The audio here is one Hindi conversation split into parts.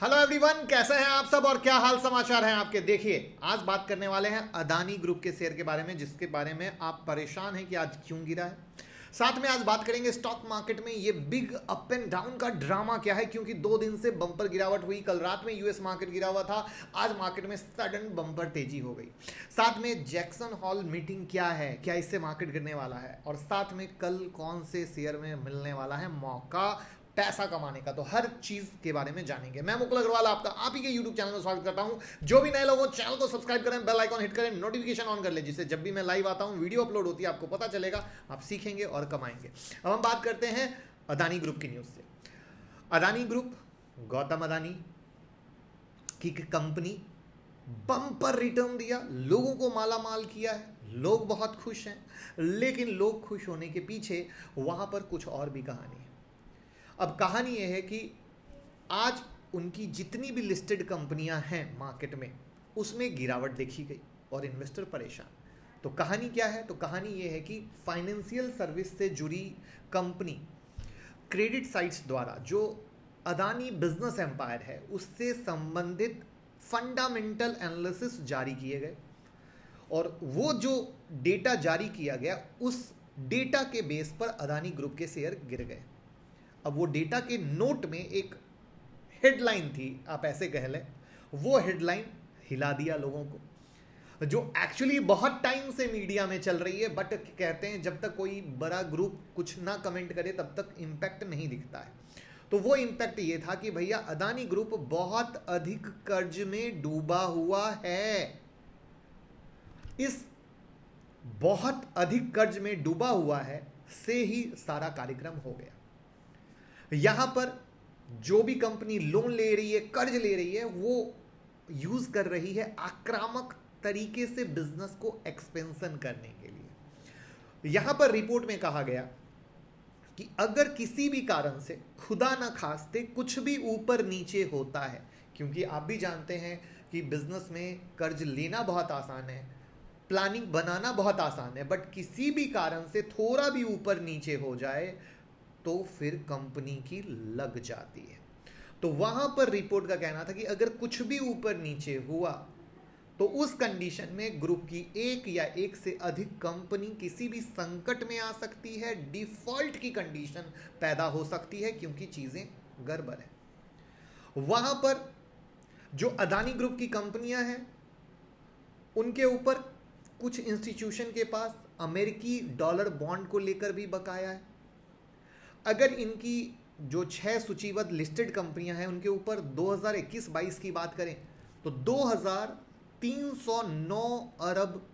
हेलो एवरीवन, कैसे हैं आप सब और क्या हाल समाचार हैं आपके। देखिए, आज बात करने वाले हैं अदानी ग्रुप के शेयर के बारे में, जिसके बारे में आप परेशान हैं कि आज क्यों गिरा है। साथ में आज बात करेंगे स्टॉक मार्केट में ये बिग अप एंड डाउन का ड्रामा क्या है, क्योंकि 2 दिन से बम्पर गिरावट हुई। कल रात में यूएस मार्केट गिरा हुआ था, आज मार्केट में सडन बम्पर तेजी हो गई। साथ में जैक्सन हॉल मीटिंग क्या है, क्या इससे मार्केट गिरने वाला है, और साथ में कल कौन से शेयर में मिलने वाला है मौका पैसा कमाने का, तो हर चीज के बारे में जानेंगे। मैं मुकुल अग्रवाल आपका आप ही के YouTube चैनल में स्वागत करता हूं। जो भी नए लोग हो चैनल को सब्सक्राइब करें, बेल आइकॉन हिट करें, नोटिफिकेशन ऑन कर लें, जिससे जब भी मैं लाइव आता हूं, वीडियो अपलोड होती है, आपको पता चलेगा, आप सीखेंगे और कमाएंगे। अब हम बात करते हैं अदानी ग्रुप की न्यूज से। अदानी ग्रुप, गौतम अदानी की कंपनी, बम्पर रिटर्न दिया, लोगों को माला माल किया है, लोग बहुत खुश हैं। लेकिन लोग खुश होने के पीछे वहां पर कुछ और भी कहानी है। अब कहानी यह है कि आज उनकी जितनी भी लिस्टेड कंपनियां हैं मार्केट में, उसमें गिरावट देखी गई और इन्वेस्टर परेशान। तो कहानी क्या है? तो कहानी यह है कि फाइनेंशियल सर्विस से जुड़ी कंपनी क्रेडिट साइट्स द्वारा जो अदानी बिजनेस एम्पायर है उससे संबंधित फंडामेंटल एनालिसिस जारी किए गए, और वो जो डेटा जारी किया गया उस डेटा के बेस पर अदानी ग्रुप के शेयर गिर गए। अब वो डेटा के नोट में एक हेडलाइन थी, आप ऐसे कह लें, वो हेडलाइन हिला दिया लोगों को, जो एक्चुअली बहुत टाइम से मीडिया में चल रही है। बट कहते हैं जब तक कोई बड़ा ग्रुप कुछ ना कमेंट करे तब तक इम्पैक्ट नहीं दिखता है। तो वो इम्पैक्ट ये था कि भैया अदानी ग्रुप बहुत अधिक कर्ज में डूबा हुआ है। इस बहुत अधिक कर्ज में डूबा हुआ है से ही सारा कार्यक्रम हो गया। यहां पर जो भी कंपनी लोन ले रही है, कर्ज ले रही है, वो यूज कर रही है आक्रामक तरीके से बिजनेस को एक्सपेंशन करने के लिए। यहां पर रिपोर्ट में कहा गया कि अगर किसी भी कारण से खुदा ना खास्ते कुछ भी ऊपर नीचे होता है, क्योंकि आप भी जानते हैं कि बिजनेस में कर्ज लेना बहुत आसान है, प्लानिंग बनाना बहुत आसान है, बट किसी भी कारण से थोड़ा भी ऊपर नीचे हो जाए तो फिर कंपनी की लग जाती है। तो वहां पर रिपोर्ट का कहना था कि अगर कुछ भी ऊपर नीचे हुआ तो उस कंडीशन में ग्रुप की एक या एक से अधिक कंपनी किसी भी संकट में आ सकती है, डिफॉल्ट की कंडीशन पैदा हो सकती है, क्योंकि चीजें गड़बड़ है। वहां पर जो अदानी ग्रुप की कंपनियां हैं उनके ऊपर कुछ इंस्टीट्यूशन के पास अमेरिकी डॉलर बॉन्ड को लेकर भी बकाया है। अगर इनकी जो 6 सूचीबद्ध लिस्टेड कंपनियां हैं उनके ऊपर 2021-22 की बात करें तो 2309 अरब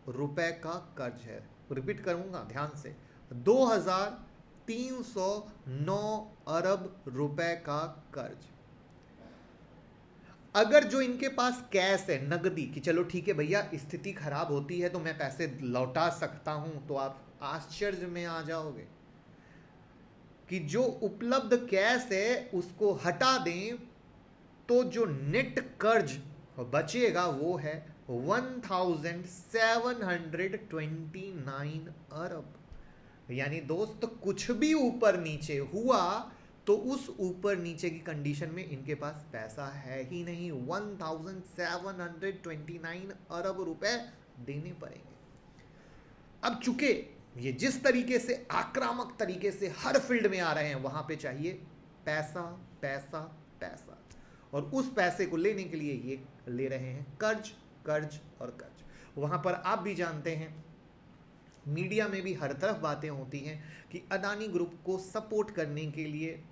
रुपए का कर्ज है। रिपीट करूंगा ध्यान से, 2309 अरब रुपए का कर्ज। अगर जो इनके पास कैश है, नगदी, कि चलो ठीक है भैया स्थिति खराब होती है तो मैं पैसे लौटा सकता हूं, तो आप आश्चर्य में आ जाओगे कि जो उपलब्ध कैश है उसको हटा दें तो जो नेट कर्ज बचेगा वो है 1729 अरब। यानी दोस्त कुछ भी ऊपर नीचे हुआ तो उस ऊपर नीचे की कंडीशन में इनके पास पैसा है ही नहीं, 1729 अरब रुपए देने पड़ेंगे। अब चूंकि ये जिस तरीके से आक्रामक तरीके से हर फील्ड में आ रहे हैं, वहां पे चाहिए पैसा पैसा पैसा, और उस पैसे को लेने के लिए ये ले रहे हैं कर्ज कर्ज और कर्ज। वहां पर आप भी जानते हैं मीडिया में भी हर तरफ बातें होती हैं कि अदानी ग्रुप को सपोर्ट करने के लिए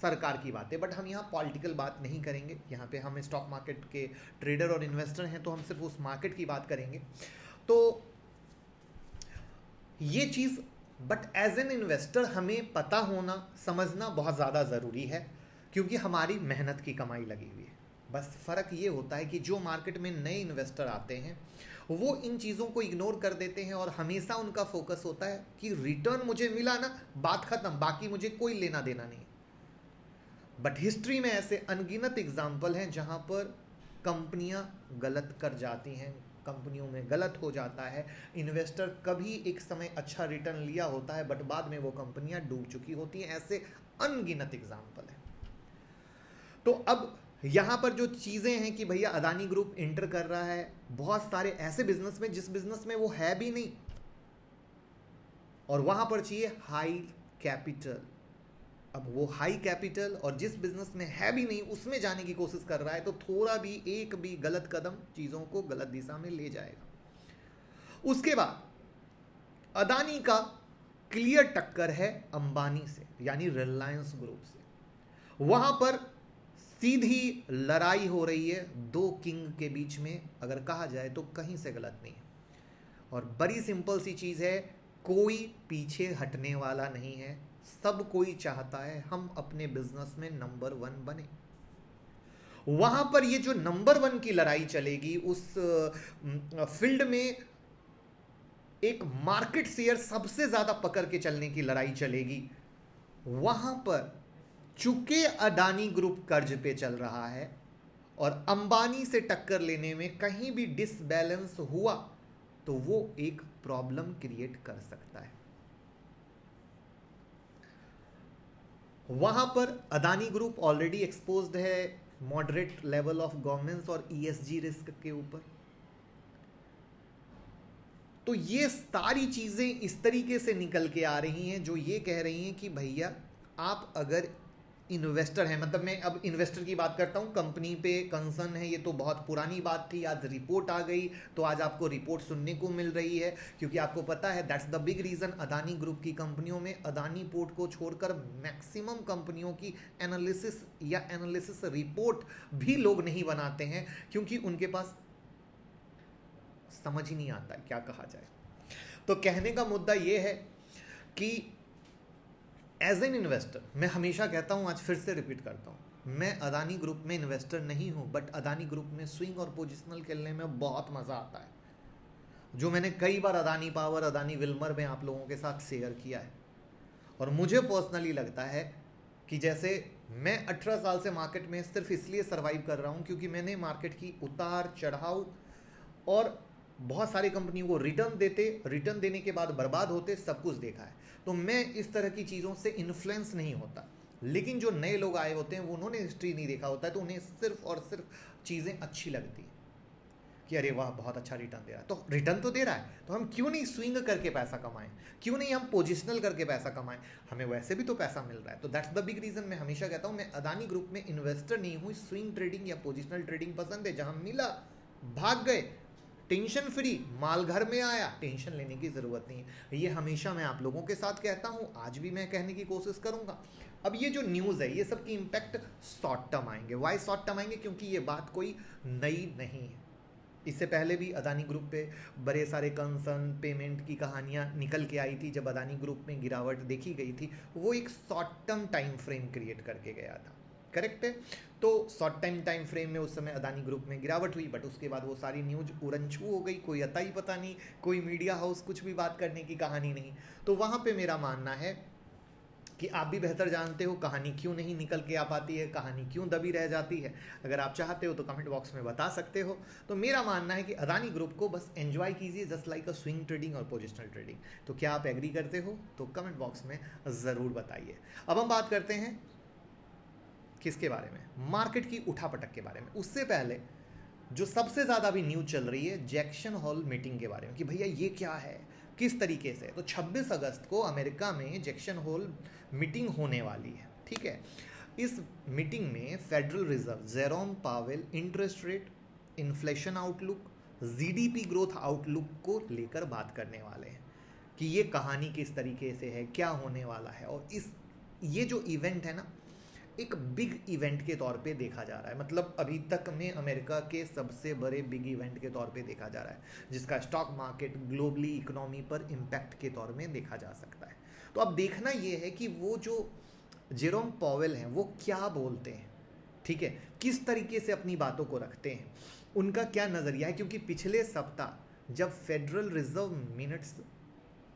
सरकार की बातें, बट हम यहाँ पॉलिटिकल बात नहीं करेंगे। यहाँ पे हम स्टॉक मार्केट के ट्रेडर और इन्वेस्टर हैं, तो हम सिर्फ उस मार्केट की बात करेंगे। तो ये चीज़, बट एज एन इन्वेस्टर हमें पता होना, समझना बहुत ज़्यादा ज़रूरी है, क्योंकि हमारी मेहनत की कमाई लगी हुई है। बस फ़र्क ये होता है कि जो मार्केट में नए इन्वेस्टर आते हैं वो इन चीज़ों को इग्नोर कर देते हैं, और हमेशा उनका फोकस होता है कि रिटर्न मुझे मिला ना, बात ख़त्म, बाकी मुझे कोई लेना देना नहीं। बट हिस्ट्री में ऐसे अनगिनत एग्जाम्पल हैं जहाँ पर कंपनियाँ गलत कर जाती हैं, कंपनियों में गलत हो जाता है। इन्वेस्टर कभी एक समय अच्छा रिटर्न लिया होता है बट बाद में वो कंपनियां डूब चुकी होती हैं। ऐसे अनगिनत एग्जाम्पल है। तो अब यहां पर जो चीजें हैं कि भैया अदानी ग्रुप एंटर कर रहा है बहुत सारे ऐसे बिजनेस में जिस बिजनेस में वो है भी नहीं, और वहां पर चाहिए हाई कैपिटल। अब वो हाई कैपिटल और जिस बिजनेस में है भी नहीं उसमें जाने की कोशिश कर रहा है, तो थोड़ा भी एक भी गलत कदम चीजों को गलत दिशा में ले जाएगा। उसके बाद अदानी का क्लियर टक्कर है अंबानी से, यानी रिलायंस ग्रुप से। वहां पर सीधी लड़ाई हो रही है दो किंग के बीच में, अगर कहा जाए तो कहीं से गलत नहीं है। और बड़ी सिंपल सी चीज है, कोई पीछे हटने वाला नहीं है, सब कोई चाहता है हम अपने बिजनेस में नंबर 1 बने। वहां पर ये जो नंबर 1 की लड़ाई चलेगी, उस फील्ड में एक मार्केट शेयर सबसे ज्यादा पकड़ के चलने की लड़ाई चलेगी। वहां पर चूंकि अदानी ग्रुप कर्ज पे चल रहा है और अंबानी से टक्कर लेने में कहीं भी डिसबैलेंस हुआ तो वो एक प्रॉब्लम क्रिएट कर सकता है। वहां पर अदानी ग्रुप ऑलरेडी एक्सपोज्ड है मॉडरेट लेवल ऑफ गवर्नेंस और ईएसजी रिस्क के ऊपर। तो ये सारी चीजें इस तरीके से निकल के आ रही हैं जो ये कह रही हैं कि भैया आप अगर इन्वेस्टर हैं, मतलब मैं अब इन्वेस्टर की बात करता हूं, कंपनी पे कंसर्न है, ये तो बहुत पुरानी बात थी, आज रिपोर्ट आ गई तो आज आपको रिपोर्ट सुनने को मिल रही है, क्योंकि आपको पता है that's the big reason Adani group की कंपनियों में अदानी पोर्ट को छोड़कर मैक्सिमम कंपनियों की एनालिसिस रिपोर्ट भी लोग नहीं बनाते हैं, क्योंकि उनके पास समझ ही नहीं आता है क्या कहा जाए। तो कहने का मुद्दा यह है कि एज एन इन्वेस्टर मैं हमेशा कहता हूं, आज फिर से रिपीट करता हूं, मैं अदानी ग्रुप में इन्वेस्टर नहीं हूं, बट अदानी ग्रुप में स्विंग और पोजिशनल खेलने में बहुत मजा आता है, जो मैंने कई बार अदानी पावर, अदानी विल्मर में आप लोगों के साथ शेयर किया है। और मुझे पर्सनली लगता है कि जैसे मैं 18 साल से मार्केट में सिर्फ इसलिए सर्वाइव कर रहा हूं क्योंकि मैंने मार्केट की उतार चढ़ाव और बहुत सारी कंपनियों को रिटर्न देने के बाद बर्बाद होते सब कुछ देखा है। तो मैं इस तरह की चीज़ों से इन्फ्लुएंस नहीं होता, लेकिन जो नए लोग आए होते हैं वो उन्होंने हिस्ट्री नहीं देखा होता है, तो उन्हें सिर्फ और सिर्फ चीज़ें अच्छी लगती हैं कि अरे वाह बहुत अच्छा रिटर्न दे रहा है, तो रिटर्न तो दे रहा है, तो हम क्यों नहीं स्विंग करके पैसा कमाएं, क्यों नहीं हम पोजिशनल करके पैसा कमाएं, हमें वैसे भी तो पैसा मिल रहा है। तो दैट्स द बिग रीजन मैं हमेशा कहता हूँ मैं अदानी ग्रुप में इन्वेस्टर नहीं हूँ, स्विंग ट्रेडिंग या पोजिशनल ट्रेडिंग पसंद है, जहाँ मिला भाग गए, टेंशन फ्री, माल घर में आया, टेंशन लेने की जरूरत नहीं है। ये हमेशा मैं आप लोगों के साथ कहता हूं, आज भी मैं कहने की कोशिश करूंगा। अब ये जो न्यूज़ है ये सब की इम्पैक्ट शॉर्ट टर्म आएंगे। वाई शॉर्ट टर्म आएंगे? क्योंकि ये बात कोई नई नहीं है, इससे पहले भी अदानी ग्रुप पे बड़े सारे कंसर्न, पेमेंट की कहानियां निकल के आई थी। जब अदानी ग्रुप में गिरावट देखी गई थी वो एक short term time frame create करके गया था, करेक्ट है। तो शॉर्ट टाइम फ्रेम में उस समय अदानी ग्रुप में गिरावट हुई, बट उसके बाद वो सारी न्यूज उड़नछू हो गई, कोई अता ही पता नहीं, कोई मीडिया हाउस कुछ भी बात करने की कहानी नहीं। तो वहाँ पे मेरा मानना है कि आप भी बेहतर जानते हो कहानी क्यों नहीं निकल के आ पाती है, कहानी क्यों दबी रह जाती है। अगर आप चाहते हो तो कमेंट बॉक्स में बता सकते हो। तो मेरा मानना है कि अदानी ग्रुप को बस एंजॉय कीजिए, जस्ट लाइक अ स्विंग ट्रेडिंग और पोजिशनल ट्रेडिंग। तो क्या आप एग्री करते हो? तो कमेंट बॉक्स में ज़रूर बताइए। अब हम बात करते हैं किसके बारे में? मार्केट की उठापटक के बारे में। उससे पहले जो सबसे ज़्यादा अभी न्यूज चल रही है जैक्सन होल मीटिंग के बारे में कि भैया ये क्या है, किस तरीके से। तो 26 अगस्त को अमेरिका में जैक्सन होल मीटिंग होने वाली है, ठीक है। इस मीटिंग में federal reserve, Jerome Powell interest rate, inflation outlook, GDP growth outlook को लेकर बात करने वाले हैं कि ये कहानी किस तरीके से है, क्या होने वाला है। और ये जो इवेंट है ना, एक बिग इवेंट के तौर पे देखा जा रहा है, मतलब अभी तक में अमेरिका के सबसे बड़े बिग इवेंट के तौर पे देखा जा रहा है, जिसका स्टॉक मार्केट, ग्लोबली इकोनॉमी पर इम्पैक्ट के तौर में देखा जा सकता है। तो अब देखना ये है कि वो जो जेरोम पॉवेल हैं वो क्या बोलते हैं, ठीक है, किस तरीके से अपनी बातों को रखते हैं, उनका क्या नज़रिया है। क्योंकि पिछले सप्ताह जब फेडरल रिजर्व मिनट्स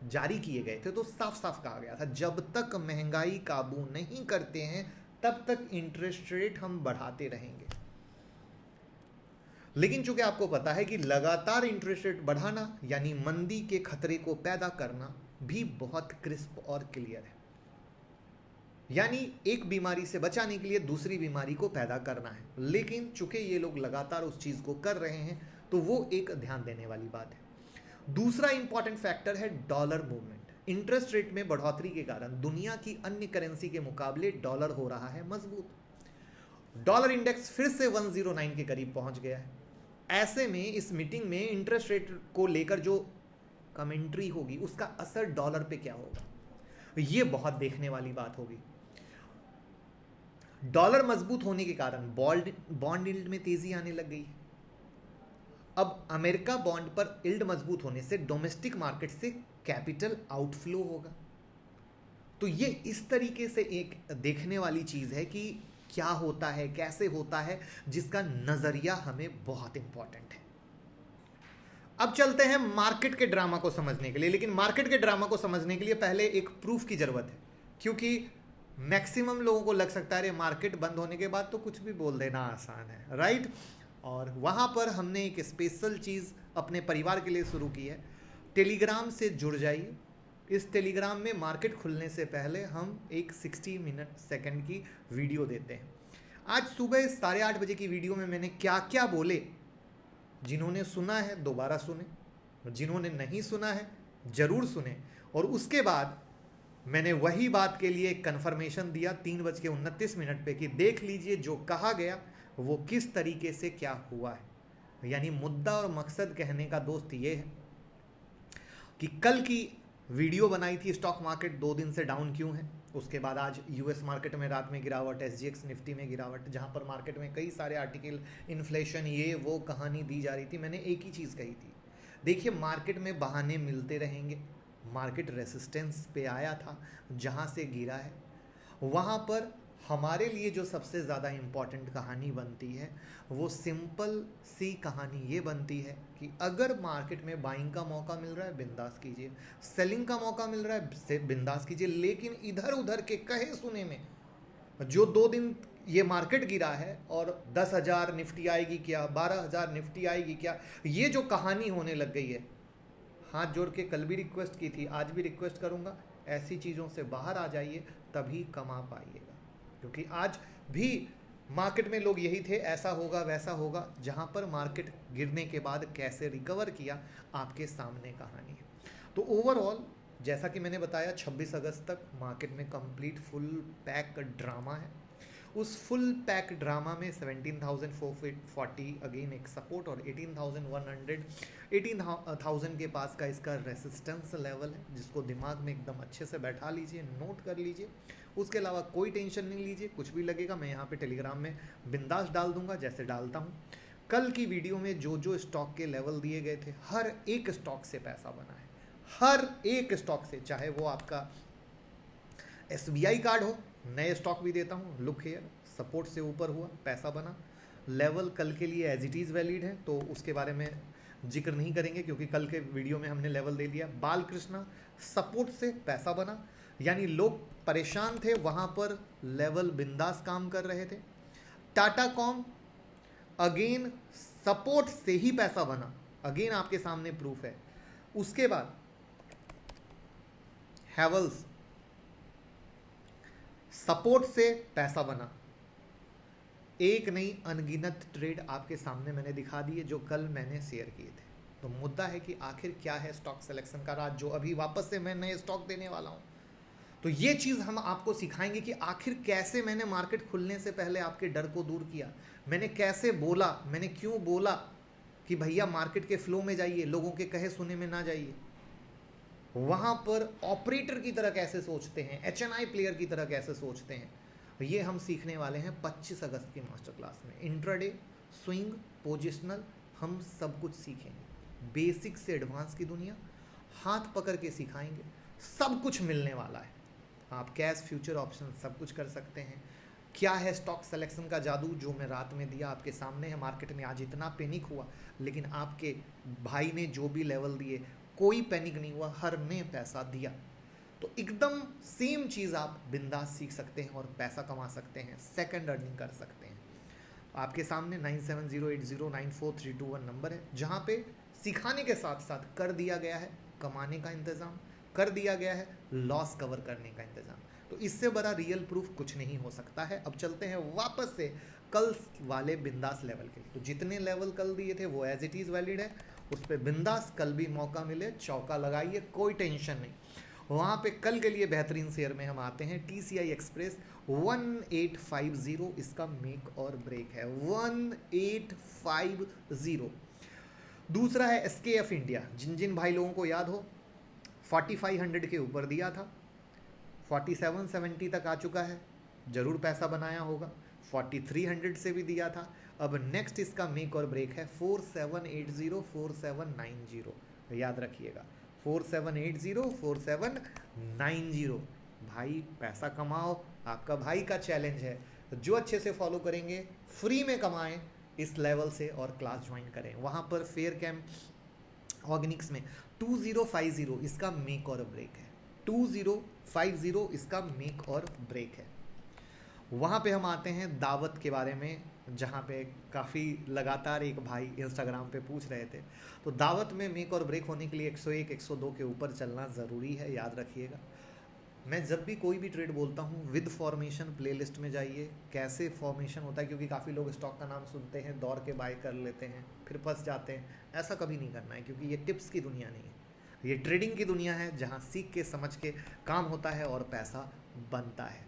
जारी किए गए थे तो साफ साफ कहा गया था जब तक महंगाई काबू नहीं करते हैं तब तक इंटरेस्ट रेट हम बढ़ाते रहेंगे। लेकिन चूंकि आपको पता है कि लगातार इंटरेस्ट रेट बढ़ाना यानी मंदी के खतरे को पैदा करना भी बहुत क्रिस्प और क्लियर है। यानी एक बीमारी से बचाने के लिए दूसरी बीमारी को पैदा करना है, लेकिन चूंकि ये लोग लगातार उस चीज़ को कर रहे हैं तो वो एक ध्यान देने वाली बात है। दूसरा इंपॉर्टेंट फैक्टर है डॉलर मूवमेंट। इंटरेस्ट रेट में बढ़ोतरी के कारण दुनिया की अन्य करेंसी के मुकाबले डॉलर हो रहा है मजबूत। डॉलर इंडेक्स फिर से 109 के करीब पहुंच गया है। ऐसे में इस मीटिंग में इंटरेस्ट रेट को लेकर जो कमेंट्री होगी उसका असर डॉलर पे क्या होगा, ये बहुत देखने वाली बात होगी। डॉलर मजबूत होने के कारण बॉन्ड यील्ड में तेजी आने लग गई है। अब अमेरिका बॉन्ड पर यील्ड मजबूत होने से डोमेस्टिक मार्केट से कैपिटल आउटफ्लो होगा। तो ये इस तरीके से एक देखने वाली चीज है कि क्या होता है, कैसे होता है, जिसका नजरिया हमें बहुत इंपॉर्टेंट है। अब चलते हैं मार्केट के ड्रामा को समझने के लिए, लेकिन मार्केट के ड्रामा को समझने के लिए पहले एक प्रूफ की जरूरत है, क्योंकि मैक्सिमम लोगों को लग सकता है मार्केट बंद होने के बाद तो कुछ भी बोल देना आसान है, राइट। और वहाँ पर हमने एक स्पेशल चीज़ अपने परिवार के लिए शुरू की है। टेलीग्राम से जुड़ जाइए। इस टेलीग्राम में मार्केट खुलने से पहले हम एक 60 मिनट सेकंड की वीडियो देते हैं। आज सुबह 8:30 बजे की वीडियो में मैंने क्या क्या बोले, जिन्होंने सुना है दोबारा सुने, जिन्होंने नहीं सुना है ज़रूर सुने। और उसके बाद मैंने वही बात के लिए कंफर्मेशन दिया 3:29 पे कि देख लीजिए जो कहा गया वो किस तरीके से क्या हुआ है। यानी मुद्दा और मकसद कहने का दोस्त ये है कि कल की वीडियो बनाई थी स्टॉक मार्केट 2 दिन से डाउन क्यों है, उसके बाद आज यूएस मार्केट में रात में गिरावट, एसजीएक्स निफ्टी में गिरावट, जहां पर मार्केट में कई सारे आर्टिकल इन्फ्लेशन ये वो कहानी दी जा रही थी। मैंने एक ही चीज़ कही थी, देखिए मार्केट में बहाने मिलते रहेंगे। मार्केट रेसिस्टेंस पे आया था, जहां से गिरा है वहां पर हमारे लिए जो सबसे ज़्यादा इम्पॉर्टेंट कहानी बनती है वो सिंपल सी कहानी ये बनती है कि अगर मार्केट में बाइंग का मौका मिल रहा है बिंदास कीजिए, सेलिंग का मौका मिल रहा है बिंदास कीजिए। लेकिन इधर उधर के कहे सुने में जो 2 दिन ये मार्केट गिरा है और 10,000 निफ्टी आएगी क्या, 12,000 निफ्टी आएगी क्या, ये जो कहानी होने लग गई है, हाथ जोड़ के कल भी रिक्वेस्ट की थी, आज भी रिक्वेस्ट करूँगा, ऐसी चीज़ों से बाहर आ जाइए तभी कमा पाइएगा। क्योंकि आज भी मार्केट में लोग यही थे ऐसा होगा वैसा होगा, जहां पर मार्केट गिरने के बाद कैसे रिकवर किया आपके सामने कहानी है। तो ओवरऑल जैसा कि मैंने बताया 26 अगस्त तक मार्केट में कंप्लीट फुल पैक ड्रामा है। उस फुल पैक ड्रामा में 17,440 अगेन एक सपोर्ट और 18,000 के पास का इसका रेसिस्टेंस लेवल है, जिसको दिमाग में एकदम अच्छे से बैठा लीजिए, नोट कर लीजिए। उसके अलावा कोई टेंशन नहीं लीजिए, कुछ भी लगेगा मैं यहाँ पे टेलीग्राम में बिंदास डाल दूंगा जैसे डालता हूँ। कल की वीडियो में जो जो स्टॉक के लेवल दिए गए थे, हर एक स्टॉक से पैसा बना है, हर एक स्टॉक से, चाहे वो आपका SBI कार्ड हो, नए स्टॉक भी देता हूँ, लुक हियर, सपोर्ट से ऊपर हुआ पैसा बना। लेवल कल के लिए एज इट इज़ वैलिड है, तो उसके बारे में जिक्र नहीं करेंगे क्योंकि कल के वीडियो में हमने लेवल दे दिया। बालकृष्णा सपोर्ट से पैसा बना, यानी लोग परेशान थे, वहाँ पर लेवल बिंदास काम कर रहे थे। टाटा कॉम अगेन सपोर्ट से ही पैसा बना, अगेन आपके सामने प्रूफ है। उसके बाद हैवल्स सपोर्ट से पैसा बना। एक नहीं अनगिनत ट्रेड आपके सामने मैंने दिखा दिए जो कल मैंने शेयर किए थे। तो मुद्दा है कि आखिर क्या है स्टॉक सिलेक्शन का राज, जो अभी वापस से मैं नए स्टॉक देने वाला हूँ। तो ये चीज़ हम आपको सिखाएंगे कि आखिर कैसे मैंने मार्केट खुलने से पहले आपके डर को दूर किया, मैंने कैसे बोला, मैंने क्यों बोला कि भैया मार्केट के फ्लो में जाइए, लोगों के कहे सुने में ना जाइए। वहाँ पर ऑपरेटर की तरह कैसे सोचते हैं, HNI प्लेयर की तरह कैसे सोचते हैं, ये हम सीखने वाले हैं 25 अगस्त की मास्टर क्लास में। इंट्राडे, स्विंग, पोजिशनल, हम सब कुछ सीखेंगे, बेसिक से एडवांस की दुनिया हाथ पकड़ के सिखाएंगे, सब कुछ मिलने वाला है। आप कैश, फ्यूचर, ऑप्शन सब कुछ कर सकते हैं। क्या है स्टॉक सिलेक्शन का जादू, जो मैं रात में दिया आपके सामने है। मार्केट में आज इतना पैनिक हुआ, लेकिन आपके भाई ने जो भी लेवल दिए कोई पैनिक नहीं हुआ, हर ने पैसा दिया। तो एकदम सेम चीज़ आप बिंदास सीख सकते हैं और पैसा कमा सकते हैं, सेकंड अर्निंग कर सकते हैं। आपके सामने 9708094321 नंबर है, जहाँ पे सिखाने के साथ साथ कर दिया गया है कमाने का इंतज़ाम, कर दिया गया है लॉस कवर करने का इंतज़ाम। तो इससे बड़ा रियल प्रूफ कुछ नहीं हो सकता है। अब चलते हैं वापस से कल वाले बिंदास लेवल के लिए। तो जितने लेवल कल दिए थे वो एज इट इज़ वैलिड है, उस पर बिंदास कल भी मौका मिले चौका लगाइए, कोई टेंशन नहीं। वहाँ पे कल के लिए बेहतरीन शेयर में हम आते हैं TCI एक्सप्रेस 1850, इसका मेक और ब्रेक है 1850। दूसरा है SKF इंडिया, जिन जिन भाई लोगों को याद हो 4500 के ऊपर दिया था, 4770 तक आ चुका है, ज़रूर पैसा बनाया होगा। 4300 से भी दिया था। अब नेक्स्ट इसका मेक और ब्रेक है 4780 4790, याद रखिएगा 4780 4790। भाई पैसा कमाओ, आपका भाई का चैलेंज है। जो अच्छे से फॉलो करेंगे फ्री में कमाएं इस लेवल से और क्लास ज्वाइन करें। वहाँ पर फेयर कैम्प ऑर्गेनिक्स में 2050 इसका मेक और ब्रेक है, 2050 इसका मेक और ब्रेक है। वहाँ पे हम आते हैं दावत के बारे में, जहाँ पे काफ़ी लगातार एक भाई इंस्टाग्राम पे पूछ रहे थे। तो दावत में मेक और ब्रेक होने के लिए 101 102 के ऊपर चलना ज़रूरी है, याद रखिएगा। मैं जब भी कोई भी ट्रेड बोलता हूँ विद फॉर्मेशन प्लेलिस्ट में जाइए, कैसे फॉर्मेशन होता है, क्योंकि काफ़ी लोग स्टॉक का नाम सुनते हैं, दौड़ के बाय कर लेते हैं, फिर फंस जाते हैं। ऐसा कभी नहीं करना है, क्योंकि ये टिप्स की दुनिया नहीं है, ये ट्रेडिंग की दुनिया है, जहाँ सीख के समझ के काम होता है और पैसा बनता है।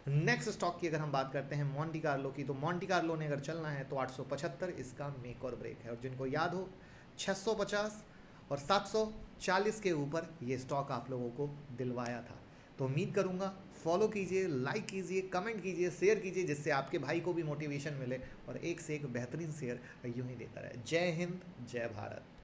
नेक्स्ट स्टॉक की अगर हम बात करते हैं मोंटी कार्लो की, तो मोंटी कार्लो ने अगर चलना है तो 875 इसका मेक और ब्रेक है। और जिनको याद हो 650 और 740 के ऊपर ये स्टॉक आप लोगों को दिलवाया था। तो उम्मीद करूंगा फॉलो कीजिए, लाइक कीजिए, कमेंट कीजिए, शेयर कीजिए, जिससे आपके भाई को भी मोटिवेशन मिले और एक से एक बेहतरीन शेयर यूं ही देता रहे। जय हिंद, जय भारत।